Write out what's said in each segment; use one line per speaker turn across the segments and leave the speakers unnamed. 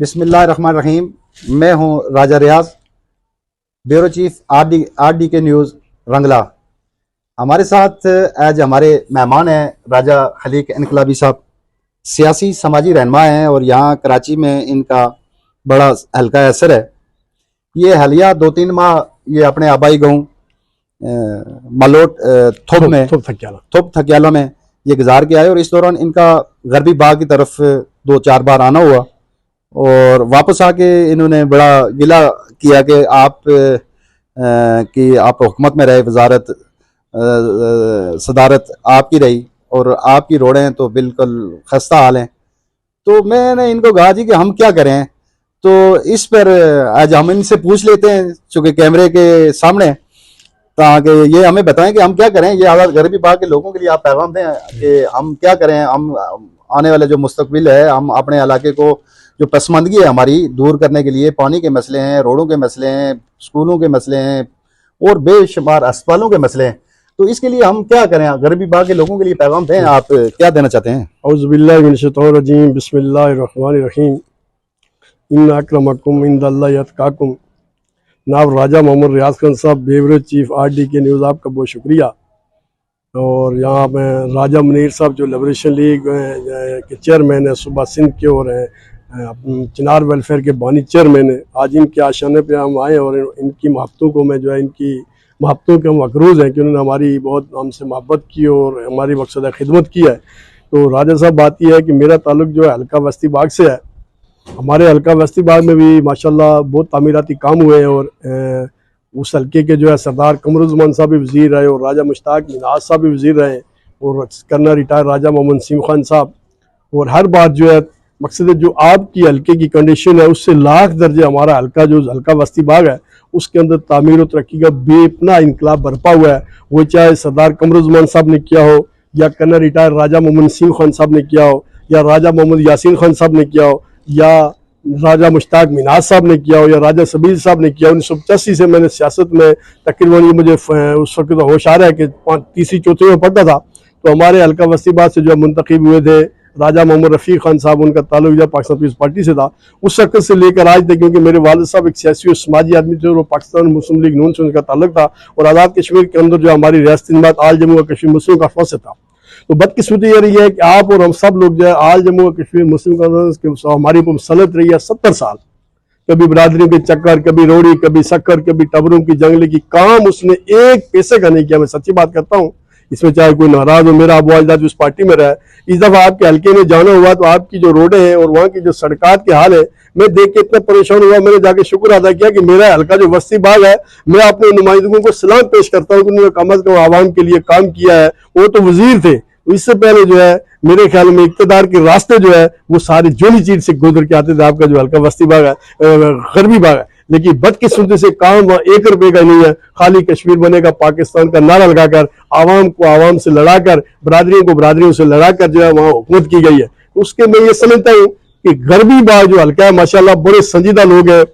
बिस्मिल्लाहिर्रहमानिर्रहीम। मैं हूं राजा रियाज, ब्यूरो चीफ आरडी के न्यूज़ रंगला। हमारे साथ आज हमारे मेहमान हैं राजा खलीक इनकलाबी साहब, सियासी समाजी रहनुमा हैं और यहाँ कराची में इनका बड़ा हल्का असर है। ये हलिया 2-3 माह ये अपने आबाई गाँव मलोट थोप थकियाला में ये गुजार के आए और इस दौरान इनका गरबी बाग की तरफ 2-4 बार आना हुआ और वापस आके इन्होंने बड़ा गिला किया कि आप हुकूमत में रहे, वजारत सदारत आपकी रही और आपकी रोडें तो बिल्कुल खस्ता हाल हैं। तो मैंने इनको कहा जी कि हम क्या करें, तो इस पर आज हम इनसे पूछ लेते हैं चूँकि कैमरे के सामने, ताकि ये हमें बताएं कि हम क्या करें। ये आज़ाद गरबी बाग के लोगों के लिए आप पैगाम दें कि हम क्या करें। हम आने वाले जो मुस्तकबिल है, हम अपने इलाके को जो पसमानदगी है हमारी दूर करने के लिए, पानी के मसले हैं, रोडों के मसले हैं, स्कूलों के मसले हैं और बेशुमार अस्पतालों के मसले हैं, तो इसके लिए हम क्या करें। गरबी बाग के लोगों के लिए पैगाम दें, आप क्या देना चाहते हैं।
औज़ुबिल्लाहि मिनश्शैतानिर्रजीम, बिस्मिल्लाहिर्रहमानिर्रहीम। इन्ना अक्रमकुम इंदल्लाहि अतकाकुम। नाब राजा मोहम्मद रियाज खान साहब, ब्यूरो चीफ आरडी के न्यूज़, आपका बहुत शुक्रिया। और यहाँ में राजा मुनीर साहब जो लिबरेशन लीग के चेयरमैन है सूबा सिंध के और हैं चिनार वेलफेयर के बानी चेयरमैन है, आज इनके आशाने पे हम आए और इनकी महत्वों को मैं जो है इनकी महत्वों के हम अकरूज़ हैं कि उन्होंने हमारी बहुत हमसे मोहब्बत की और हमारी मकसद खिदमत की है। तो राजा साहब, बात यह है कि मेरा ताल्लुक जो है हल्का बस्ती बाग से है। हमारे हल्का बस्ती बाग में भी माशाल्लाह बहुत तामीराती काम हुए हैं और उस हल्के के जो है सरदार कमरुज़्ज़मान साहब भी वज़ीर रहे और राजा मुश्ताक मिनाज साहब भी वज़ीर रहे और करना रिटायर राजा मोहम्मद नसीम खान साहब। और हर बात जो है मकसद है जो आपकी हल्के की कंडीशन है उससे लाख दर्जे हमारा हल्का जो हल्का बस्ती बाग है उसके अंदर तामीर और तरक्की का बेपना इनकलाब बरपा हुआ है। वो चाहे सरदार कमरुज़्ज़मान साहब ने किया हो या करना रिटायर राजा मोहम्मद नसीम खान साहब ने किया हो या राजा मोहम्मद यासीन खान साहब ने किया हो या राजा मुश्ताक मिनाज साहब ने किया हो या राजा सबीर साहब ने किया। 1985 से मैंने सियासत में तकरीबन, ये मुझे उस वक्त तो होश आ रहा है कि 3री-4थी में पढ़ता था, तो हमारे हल्का बस्ती बाग से जो मुंतखब हुए थे राजा मोहम्मद रफ़ीक खान साहब, उनका ताल्लुक जो पाकिस्तान पीपल्स पार्टी से था उस वक्त से लेकर आज तक, क्योंकि मेरे वालिद साहब एक सियासी और समाजी आदमी थे और वो पाकिस्तान मुस्लिम लीग नून से उनका ताल्लुक था और आज़ाद कश्मीर के अंदर जो हमारी रियासत बात आल जम्मू और कश्मीर मुस्लिम कॉन्फ्रेंस से था। तो बदकिस्मती ये रही है कि आप और हम सब लोग जो है आल जम्मू और कश्मीर मुस्लिम कॉन्फ्रेंस के हमारी मुसलत रही है 70 साल। कभी बरादरियों के चक्कर, कभी रोड़ी, कभी शक्कर, कभी टबरों की जंगली की काम उसने एक पैसे का नहीं किया। मैं सच्ची बात करता हूँ, इसमें चाहे कोई नाराज हो, मेरा अबू अजदाद उस पार्टी में रहा है। इस दफा आपके हल्के में जाना हुआ तो आपकी जो रोडें हैं और वहाँ की जो सड़कात के हाल है, मैं देख के इतना परेशान हुआ। मैंने जाके शुक्र अदा किया कि मेरा हल्का जो बस्ती बाग है, मैं अपने नुमाइंदों को सलाम पेश करता हूँ कि उन्होंने कम अज कम आवाम के लिए काम किया है। वो तो वजीर थे, इससे पहले जो है मेरे ख्याल में इक़्तिदार के रास्ते जो है वो सारे जोली चीज से गुजर के आते थे। आपका जो हल्का बस्ती बाग है, गरबी बाग है, लेकिन बदकिस्मती से काम 1 रुपए का नहीं है। खाली कश्मीर बनेगा पाकिस्तान का नारा लगाकर, आवाम को आवाम से लड़ाकर, बरादरियों को बरादरियों से लड़ाकर जो है वहाँ हुकूमत की गई है। तो उसके मैं ये समझता हूँ कि गरबी बाग जो हल्का है माशाल्लाह बड़े संजीदा लोग हैं,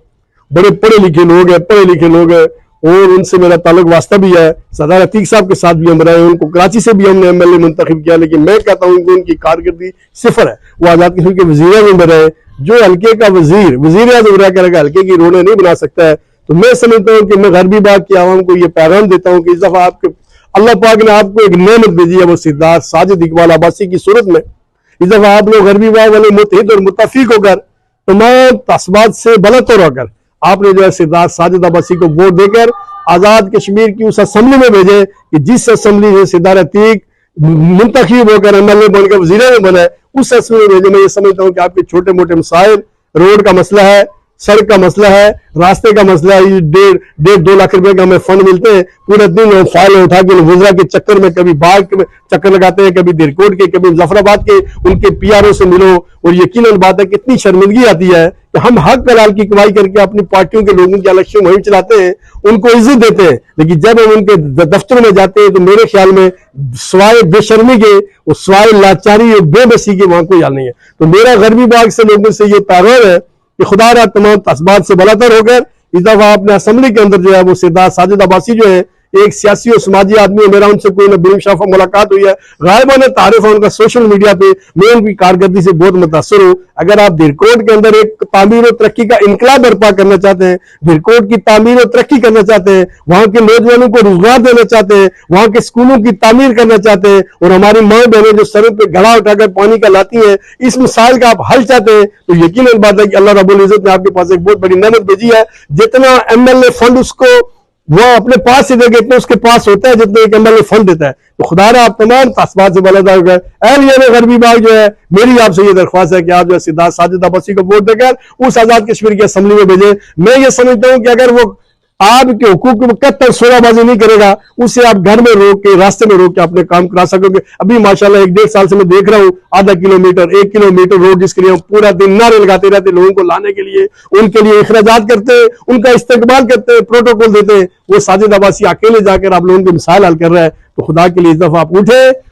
बड़े पढ़े लिखे लोग हैं और उनसे मेरा ताल्लुक वास्ता भी है। सरदार अतीक साहब के साथ भी हम रहे, उनको कराची से भी हमने MLA मुंतखब किया, लेकिन मैं कहता हूँ कि उनकी कारकर्दगी सिफर है। वो आज़ाद कश्मीर के वज़ीर में रहे, जो हल्के का वज़ीर आज़म रह कर हल्के की रोडें नहीं बना सकता है। तो मैं समझता हूँ कि मैं गरबी बाग की आवाम को ये पैगाम देता हूँ कि इस दफा आपके अल्लाह पाक ने आपको एक नेमत भेजी है, वो सरदार साजिद इकबाल अब्बासी की सूरत में। इस दफा आप लोग गरबी बाग वाले मुत्तहिद और मुत्तफिक होकर तमाम तस्बात से बलतौर होकर आपने जो है सरदार साजिद अब्बासी को वोट देकर आजाद कश्मीर की उस असेंबली में भेजे कि जिस असेंबली से सरदार अतीक मुंतखब होकर MLA बनकर वज़ीर में बना है, उस असेंबली में भेजे। मैं ये समझता हूँ कि आपके छोटे मोटे मसाइल, रोड का मसला है, सड़क का मसला है, रास्ते का मसला है, 1.5-2 लाख रुपए का हमें फंड मिलते हैं, पूरे दिन फाइल उठा के वज़रा के चक्कर में कभी बाग में चक्कर लगाते हैं, कभी दिरकोट के, कभी मुजफ्फराबाद के, उनके PRO से मिलो। और यकीनन बात है कितनी शर्मिंदगी आती है कि हम हक हलाल की कमाई करके अपनी पार्टियों के लोगों की इलेक्शन मुहिम चलाते हैं, उनको इज्जत देते हैं, लेकिन जब हम उनके दफ्तरों में जाते हैं तो मेरे ख्याल में सवाए बेशर्मी के और सवाए लाचारी और बेबसी के वहां कोई हाल नहीं है। तो मेरा गरबी बाग से लोगों से ये पैगाम है कि खुदा तमाम तस्बात से बलातर होकर इस दफा अपने असेंबली के अंदर जो है वो सरदार साजिद अब्बासी जो है एक सियासी और समाजी आदमी है, मेरा उनसे कोई ना बेइंसाफा मुलाकात हुई है, गायबाना तारीफ है उनका सोशल मीडिया पे, मैं उनकी कारकर्दगी से बहुत मुतासर हूँ। अगर आप धिरकोट के अंदर एक तामीर और तरक्की का इनकलाब बर्पा करना चाहते हैं, धिरकोट की तामीर और तरक्की करना चाहते हैं, वहां के नौजवानों को रोजगार देना चाहते हैं, वहां के स्कूलों की तामीर करना चाहते हैं, और हमारी माँ बहनें जो सरों पे घड़ा उठाकर पानी का लाती हैं, इस मिसाल का आप हल चाहते हैं, तो यकीनन बात है कि अल्लाह रब्बुल इज्जत ने आपके पास एक बहुत बड़ी नेमत भेजी है। जितना एमएलए फंड उसको वो अपने पास से देगा, इतना उसके पास होता है जितना एक एमएलए फंड देता है। तो खुदा रा आप तमाम तासबात से बलदार गए। एहलिया गरबी बाग जो है, मेरी आपसे ये दरख्वास्त है कि आप जो है सिद्धार्थ साजिद अब्बासी को वोट देकर उस आजाद कश्मीर की असेंबली में भेजें। मैं ये समझता हूं कि अगर वो आपके हुकूक में कत्तर शोराबाजी नहीं करेगा, उससे आप घर में रोक के, रास्ते में रोक के अपने काम करा सकोगे। अभी माशाल्लाह 1-1.5 साल से मैं देख रहा हूं, आधा किलोमीटर 1 किलोमीटर रोड जिसके लिए हम पूरा दिन नारे लगाते रहते लोगों को लाने के लिए, उनके लिए इखराजात करते हैं, उनका इस्तेकबाल करते हैं, प्रोटोकॉल देते हैं। वो साजिद अब्बासी अकेले जाकर आप लोगों की मिसाल हल कर रहा है। तो खुदा के लिए इस दफा आप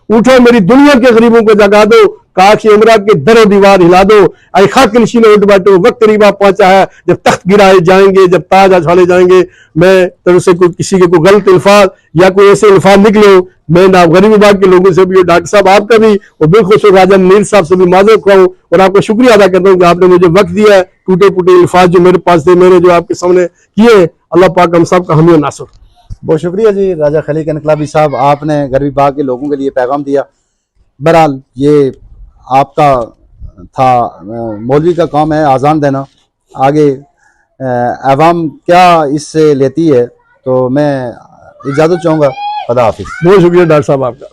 उठो, मेरी दुनिया के गरीबों को जगा दो, काश उमरा के दरो दीवार हिला दो, आई खाक नशीन उठ बैठो, वक्त करीबा पहुंचा है जब तख्त गिराए जाएंगे, जब ताज उछाले जाएंगे। मैं तरफ से कोई किसी के कोई गलत अल्फाज या कोई ऐसे अल्फाज निकले हो, मैं ना गरीब विभाग के लोगों से भी, डॉक्टर साहब आपका भी और बिलखुश राजा मीर साहब से भी माजरत खाऊं और आपका शुक्रिया अदा करता हूँ कि आपने मुझे वक्त दिया है। टूटे फूटे अल्फाज जो मेरे पास थे, मैंने जो आपके सामने किए, अल्लाह पाक हम सब का हामी और नासर।
बहुत शुक्रिया जी राजा खलीक इनकलाबी साहब, आपने गरबी बाग के लोगों के लिए पैगाम दिया। बहरहाल ये आपका था, मौलवी का काम है आज़ान देना, आगे अवाम क्या इससे लेती है। तो मैं इजाज़त चाहूँगा, खुदा हाफिज़।
बहुत शुक्रिया डॉक्टर साहब आपका।